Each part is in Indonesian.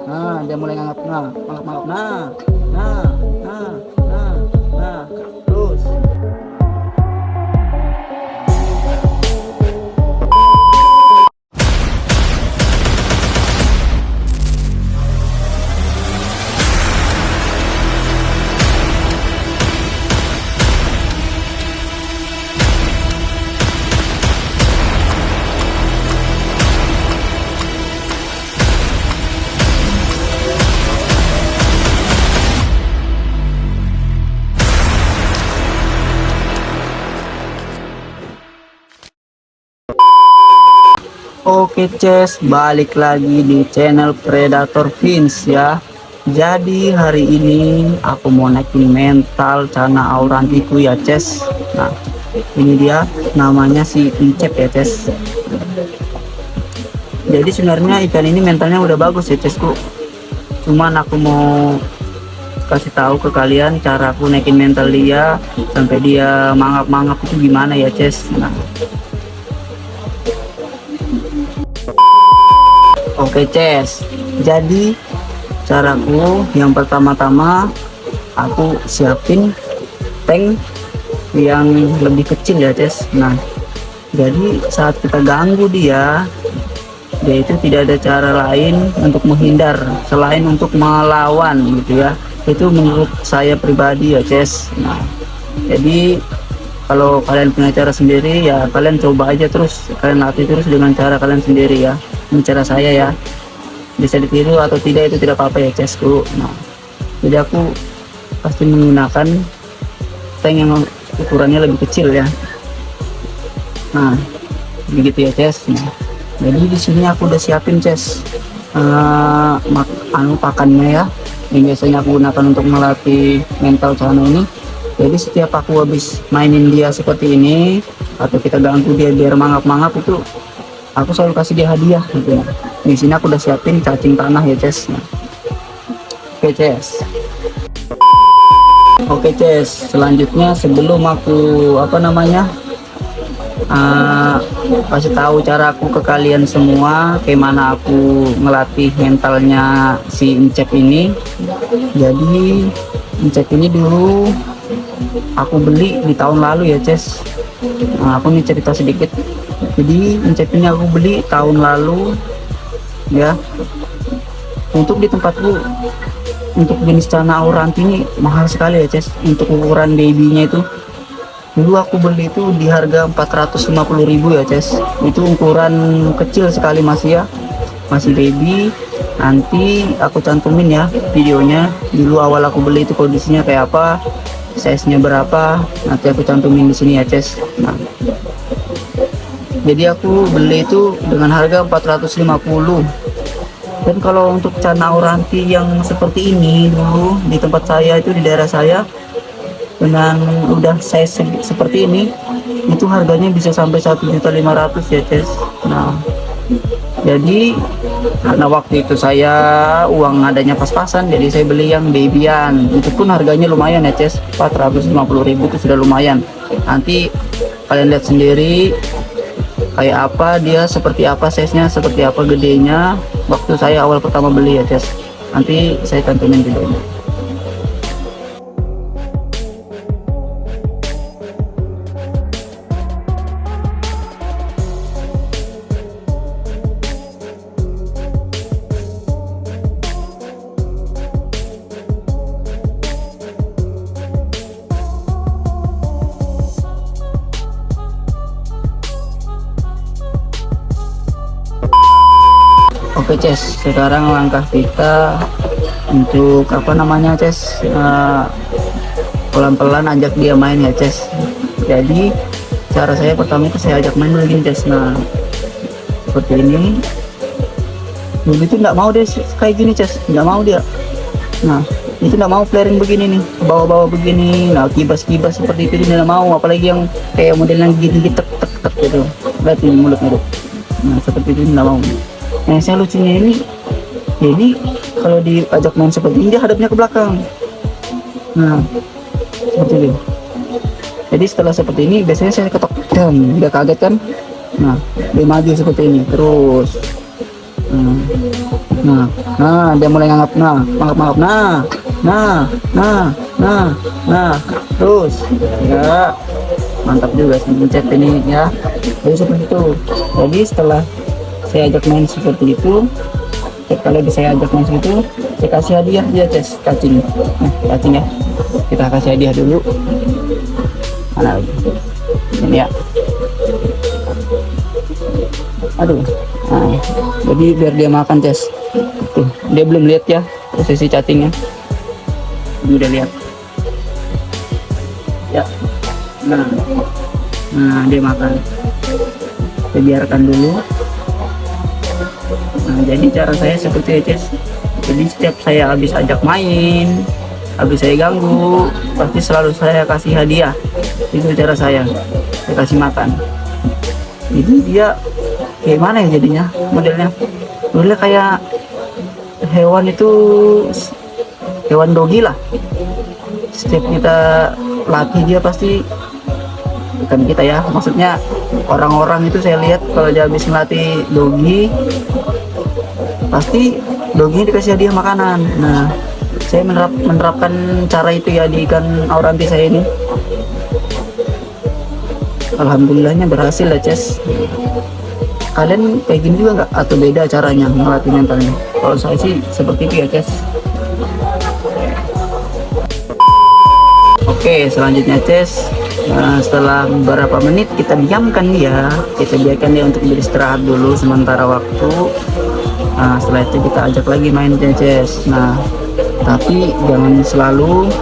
Nah, dia mulai nganggap. Nah, mangap-mangap. Nah, nah, nah, nah. Terus. Oke Ces, balik lagi di channel Predator Vince ya. Jadi hari ini aku mau naikin mental Cana aurantiku ya Ces. Nah ini dia, namanya si Incep ya Ces. Jadi sebenarnya ikan ini mentalnya udah bagus ya Cesku. Cuman aku mau kasih tahu ke kalian cara aku naikin mental dia sampai dia mangap-mangap itu gimana ya Ces. Nah, oke Ces, jadi caraku yang pertama-tama aku siapin tank yang lebih kecil ya Ces. Nah jadi saat kita ganggu dia itu tidak ada cara lain untuk menghindar selain untuk melawan gitu ya, itu menurut saya pribadi ya Ces. Nah jadi kalau kalian punya cara sendiri ya kalian coba aja terus, kalian latih terus dengan cara kalian sendiri ya. Ini cara saya ya, bisa ditiru atau tidak itu tidak apa-apa ya Cesku. Nah jadi aku pasti menggunakan tank yang ukurannya lebih kecil ya. Nah begitu ya Ces. Nah, jadi di sini aku udah siapin Ces pakannya ya, yang biasanya aku gunakan untuk melatih mental Cana ini. Jadi setiap aku habis mainin dia seperti ini atau kita ganggu dia biar mangap-mangap itu, aku selalu kasih dia hadiah gitu ya. Di sini aku udah siapin cacing tanah ya Ces. Nah, oke Ces. Oke Ces, selanjutnya sebelum aku kasih tahu cara aku ke kalian semua gimana aku ngelatih mentalnya si Incep ini. Jadi Incep ini dulu aku beli di tahun lalu ya Ces. Nah, aku nih cerita sedikit. Jadi Incep ini aku beli tahun lalu ya. Untuk di tempatku, untuk jenis Cana auranti ini mahal sekali ya Ces. Untuk ukuran babynya itu dulu aku beli itu di harga 450.000 ya Ces. Itu ukuran kecil sekali masih ya, masih baby. Nanti aku cantumin ya videonya dulu awal aku beli itu kondisinya kayak apa, size-nya berapa, nanti aku cantumin di sini ya Ces. Nah jadi aku beli itu dengan harga 450. Dan kalau untuk Cana auranti yang seperti ini dulu di tempat saya itu, di daerah saya, dengan udah size seperti ini itu harganya bisa sampai 1.500.000 ya Ces. Nah jadi karena waktu itu saya uang adanya pas-pasan, jadi saya beli yang babyan. Itu pun harganya lumayan ya Ces, 450.000 itu sudah lumayan. Nanti kalian lihat sendiri kayak apa dia, seperti apa size-nya, seperti apa gedenya waktu saya awal pertama beli ya Ces. Nanti saya cantumin videonya. Oke Ces, sekarang langkah kita untuk Ces, pelan-pelan ajak dia main ya Ces. Jadi cara saya pertama itu saya ajak main dulu gini Ces. Nah seperti ini dulu itu nggak mau deh kayak gini Ces, nggak mau dia. Nah itu nggak mau flaring begini nih, bawa-bawa begini. Nah kibas-kibas seperti itu dia nggak mau, apalagi yang kayak model yang gini tek tek tek gitu, lihat ini mulutnya tuh. Nah seperti itu nggak mau. Nah saya lucunya ini kalau diajak main seperti ini dia hadapnya ke belakang. Nah seperti ini. Jadi setelah seperti ini biasanya saya ketok dan dia kaget kan. Nah dia maju seperti ini terus. Hmm. Dia mulai nganggap, mangap, nah, terus, ya, mantap juga sih mencet ini ya. Jadi seperti itu. Jadi setelah saya ajak main seperti itu, kalau saya ajak main seperti itu, saya kasih hadiah dia, Ces, cacing. Cacing ya. Kita kasih hadiah dulu. Mana lagi? Ini ya. Aduh. Nah, jadi biar dia makan, Ces. Tuh, dia belum lihat ya posisi cacingnya. Ini udah lihat. Ya. Nah, dia makan. Kita biarkan dulu. Nah, jadi cara saya seperti itu, Ces. Jadi setiap saya habis ajak main, habis saya ganggu, pasti selalu saya kasih hadiah. Itu cara saya kasih makan. Jadi dia kayak mana ya jadinya modelnya kayak hewan itu, hewan dogi lah. Setiap kita latih dia pasti, bukan kita ya, maksudnya orang-orang itu saya lihat kalau dia habis melatih dogi pasti doginya dikasih hadiah makanan. Nah, saya menerapkan cara itu ya di ikan auranti saya ini. Alhamdulillahnya berhasil ya, Ces. Kalian kayak gini juga nggak, atau beda caranya melatih mentalnya? Kalau saya sih seperti itu ya, Ces. Oke, selanjutnya, Ces. Nah, setelah beberapa menit kita diamkan dia, kita biarkan dia untuk beristirahat dulu sementara waktu. Nah, setelah itu kita ajak lagi main, Ces. Nah, tapi jangan selalu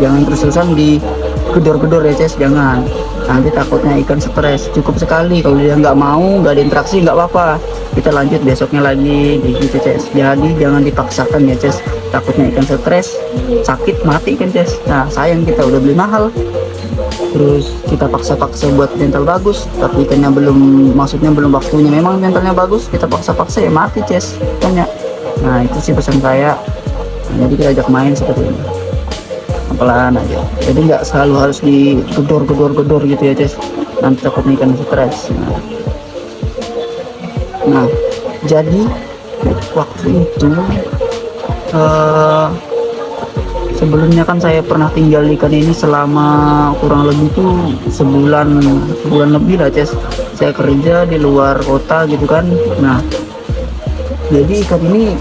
jangan terus-terusan digedor-gedor ya, Ces, jangan. Nanti takutnya ikan stres. Cukup sekali, kalau dia nggak mau, nggak ada interaksi, nggak apa-apa, kita lanjut besoknya lagi gitu, Ces. Jadi jangan dipaksakan ya, Ces, takutnya ikan stres, sakit, mati kan, Ces. Nah, sayang, kita udah beli mahal, terus kita paksa-paksa buat mental bagus, tapi ikannya belum, maksudnya belum waktunya, memang mentalnya bagus, kita paksa-paksa ya mati, Ces, ikannya. Nah, itu sih pesan saya. Jadi kita ajak main seperti ini, pelan aja, jadi nggak selalu harus digedor gitu ya, Ces, nanti takutnya ikan stres. Nah, jadi waktu itu sebelumnya kan saya pernah tinggal di ikan ini selama kurang lebih tuh sebulan lebih lah, Ces. Saya kerja di luar kota gitu kan. Nah, jadi ikan ini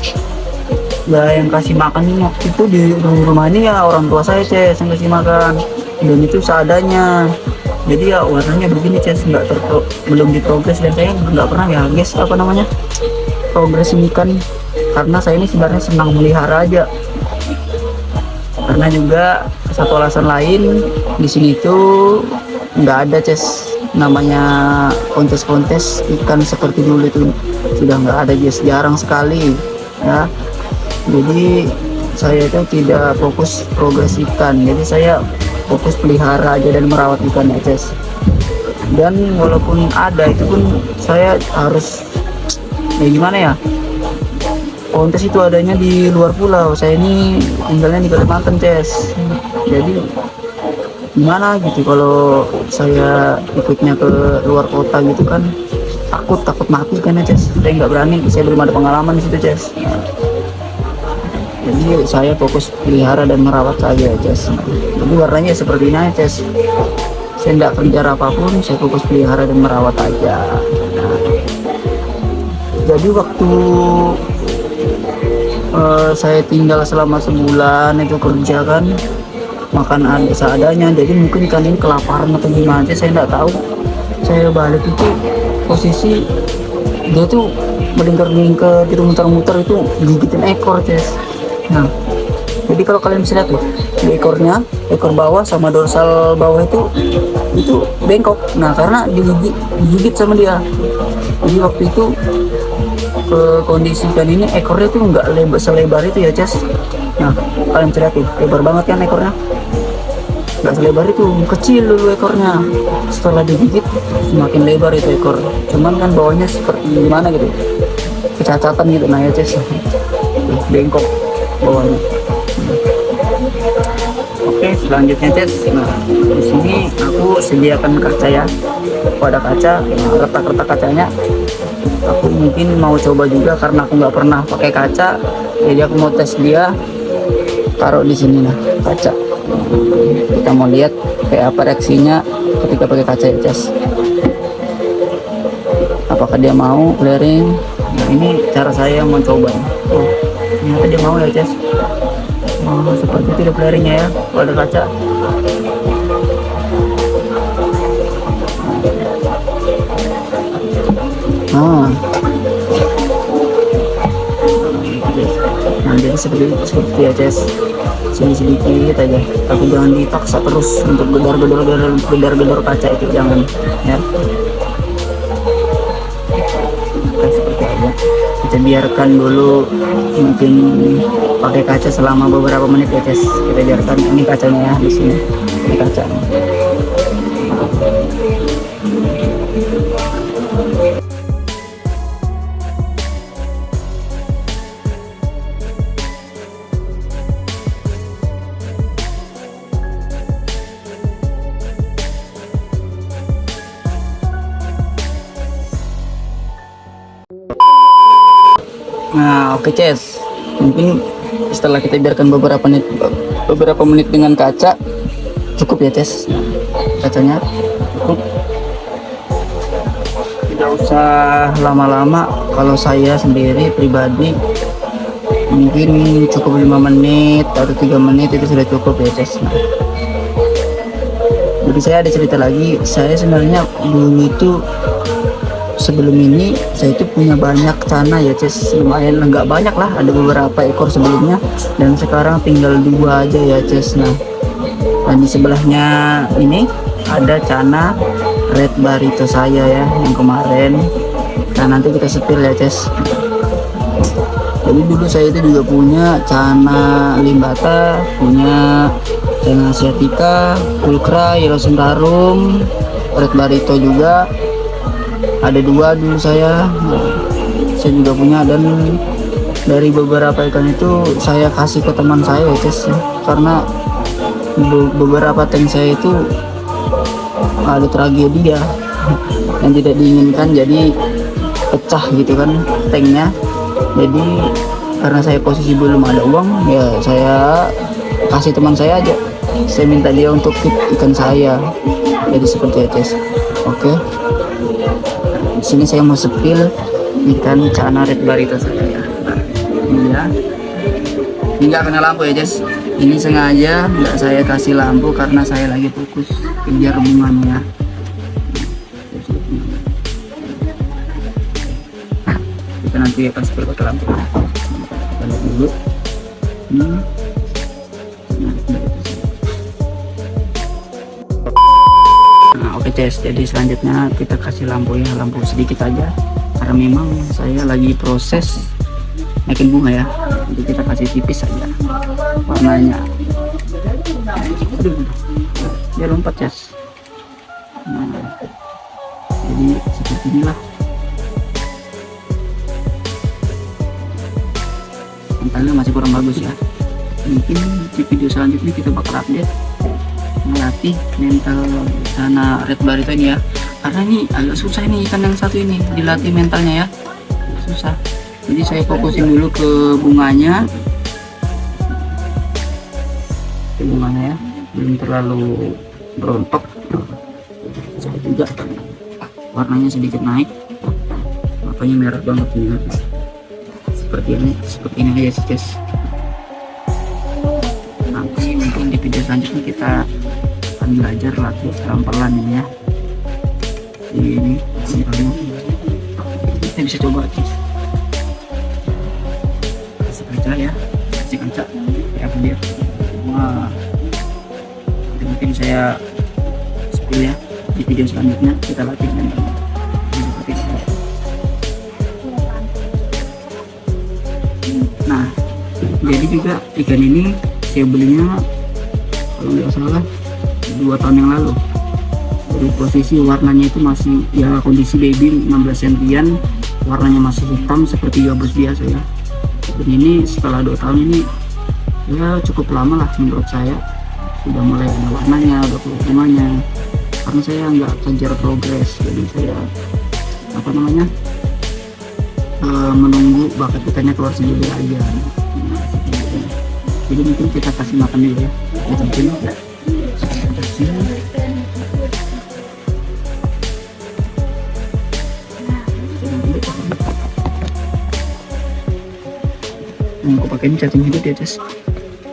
ya yang kasih makan waktu itu di rumah ini ya orang tua saya, Ces, yang kasih makan, dan itu seadanya. Jadi ya warnanya begini, Ces, belum diprogres, dan saya nggak pernah ya guys progresin ikan, karena saya ini sebenarnya senang melihara aja. Karena juga satu alasan lain, di sini tuh nggak ada, Ces, namanya kontes-kontes ikan seperti dulu itu, sudah nggak ada, guys, jarang sekali ya. Jadi saya itu tidak fokus progres ikan, jadi saya fokus pelihara aja dan merawat ikan ya, Ces. Dan walaupun ada itu pun saya harus gimana ya, kontes itu adanya di luar pulau, saya ini tinggalnya di Kalimantan, Ces. Jadi gimana gitu kalau saya ikutnya ke luar kota gitu kan, takut mati kan ya, Ces. Saya nggak berani, saya belum ada pengalaman di situ, Ces. Jadi saya fokus pelihara dan merawat saja, Ces. Jadi warnanya seperti ini, Ces. Saya tidak kerja apapun, saya fokus pelihara dan merawat aja. Nah, jadi waktu saya tinggal selama sebulan itu kerja kan, makan seadanya, jadi mungkin ikan ini kelaparan atau gimana, saya tidak tahu. Saya balik itu posisi dia tuh melingkar-lingkar gitu, muter-muter, itu gigitin ekor, Ces. Nah, jadi kalau kalian bisa lihat tuh, di ekor bawah sama dorsal bawah itu bengkok. Nah, karena digigit sama dia. Jadi waktu itu kondisi ikan ini ekornya tuh nggak selebar itu ya, Ces. Nah, kalian bisa lihat tuh, lebar banget kan ekornya, nggak selebar itu, kecil dulu ekornya. Setelah digigit semakin lebar itu ekor, cuman kan bawahnya seperti gimana gitu, kecacatan gitu. Nah ya, Ces, bengkok bawahnya. Oke, selanjutnya, Ces. Nah, di sini aku sediakan kaca ya, pada kaca, retak-retak kacanya aku mungkin mau coba juga karena aku nggak pernah pakai kaca, jadi aku mau tes dia taruh di sini nah kaca. Kita mau lihat kayak apa reaksinya ketika pakai kaca ya Ces, apakah dia mau clearing. Nah, ini cara saya mencoba. Oh, ternyata dia mau ya Ces. Oh, seperti itu clearingnya ya kalau ada kaca. Nah, jadi seperti ya Ces, sedikit aja, tapi jangan dipaksa terus untuk gedar-gedor kaca itu, jangan ya. Oke, seperti aja kita biarkan dulu, mungkin pakai kaca selama beberapa menit ya Ces. Kita biarkan ini kacanya ya, di sini ini kaca. Nah, oke Ces, mungkin setelah kita biarkan beberapa menit dengan kaca, cukup ya Ces, kacanya cukup, tidak usah lama-lama. Kalau saya sendiri pribadi mungkin cukup 5 menit atau 3 menit itu sudah cukup ya Ces. Nah, jadi saya ada cerita lagi, saya sebenarnya dulu itu sebelum ini saya itu punya banyak cana ya Ces, lumayan, nggak banyak lah, ada beberapa ekor sebelumnya, dan sekarang tinggal 2 aja ya Ces. Nah, dan di sebelahnya ini ada cana red barito saya ya yang kemarin. Nah, nanti kita setir ya Ces. Jadi dulu saya itu juga punya cana limbata, punya cana asiatica, pulcra, yellow sundarum, red barito juga ada 2 dulu saya. Nah, saya juga punya, dan dari beberapa ikan itu saya kasih ke teman saya ya Ces ya. Karena beberapa tank saya itu ada tragedi ya yang tidak diinginkan, jadi pecah gitu kan tanknya. Jadi karena saya posisi belum ada uang ya, saya kasih teman saya aja, saya minta dia untuk keep ikan saya. Jadi seperti itu Ces. Oke, di sini saya mau sepil ikan cana red barito saya ya. Ini ya, ini nggak kena lampu ya Ces, ini sengaja nggak saya kasih lampu karena saya lagi fokus kejar bunganya. Kita nanti akan sepil pakai lampu. Kita lihat dulu. Nah, oke Ces, jadi selanjutnya kita kasih lampu ya, lampu sedikit aja karena memang saya lagi proses naikin bunga ya, jadi kita kasih tipis saja warnanya. Aduh, dia lompat Ces. Nah, jadi seperti inilah mentalnya, masih kurang bagus ya. Mungkin di video selanjutnya kita bakal update melatih mental cana red barito ini ya, karena ini agak susah ini ikan yang satu ini dilatih mentalnya ya, susah. Jadi saya fokusin dulu ke bunganya, ya, belum terlalu berontok. Saya juga warnanya sedikit naik, matanya merah banget nih ya. Seperti ini aja sih guys. Nanti mungkin di video selanjutnya kita akan belajar latih pelan-pelan ini ya. Ini kita bisa coba guys. Kasih kaca ya, kasih kaca kayak apa dia. Wah, mungkin saya spill ya di video selanjutnya, kita latih dan seperti itu. Nah, jadi juga ikan ini saya belinya kalau nggak salah 2 tahun yang lalu. Dari posisi warnanya itu masih ya kondisi baby 16 sentian, warnanya masih hitam seperti gabus biasa ya. Dan ini setelah 2 tahun ini ya cukup lama lah menurut saya, sudah mulai ada warnanya, ada bunganya. Karena saya nggak kejar progres, jadi saya menunggu bakat ikannya keluar sendiri aja. Nah, seperti itu. Jadi mungkin kita kasih makan dulu ya. Kita kasih. Nah, aku pakai ini cacing hidup ya guys.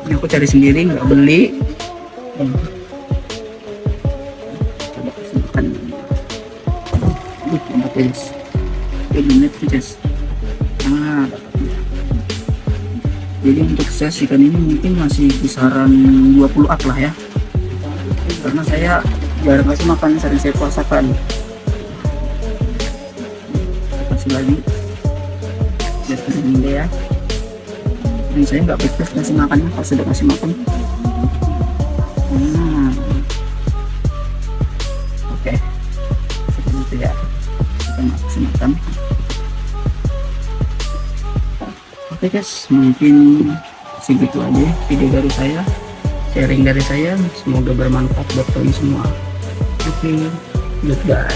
Ini aku cari sendiri, nggak beli. Coba kasih makan. Enak guys. Ini guys. Nah, jadi untuk size ikan ini mungkin masih kisaran 20 up lah ya, karena saya jarang kasih makan, sering saya puasakan. Kasih lagi lihat ini ya. Ini saya nggak pikir kasih makannya pas sudah kasih makan. Oke, seperti itu ya, kita kasih makan. Oke guys, mungkin segitu aja video dari saya, sharing dari saya. Semoga bermanfaat buat kalian semua. Oke, goodbye.